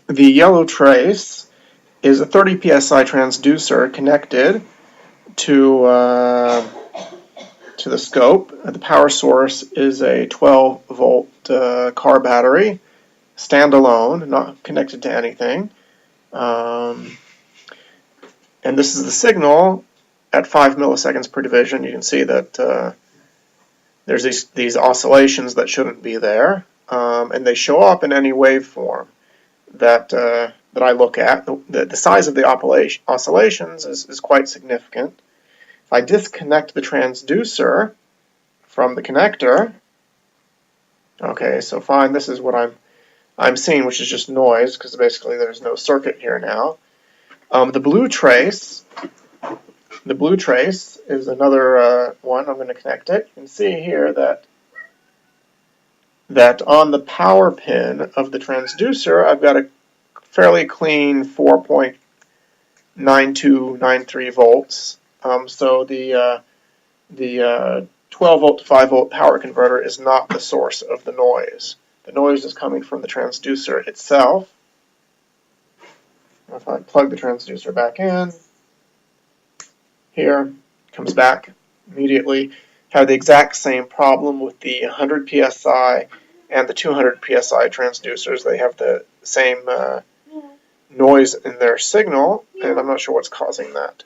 The yellow trace is a 30 psi transducer connected to the scope. The power source is a 12-volt car battery, standalone, not connected to anything. And this is the signal at 5 milliseconds per division. You can see that there's these oscillations that shouldn't be there, and they show up in any waveform that I look at. The size of the oscillations is quite significant. If I disconnect the transducer from the connector, okay, so fine, this is what I'm seeing, which is just noise, because basically there's no circuit here now. The blue trace is another one. I'm going to connect it. You can see here that on the power pin of the transducer, I've got a fairly clean 4.9293 volts. So the 12 volt to 5 volt power converter is not the source of the noise. The noise is coming from the transducer itself. If I plug the transducer back in, here, comes back immediately. Have the exact same problem with the 100 psi and the 200 psi transducers. They have the same noise in their signal, and I'm not sure what's causing that.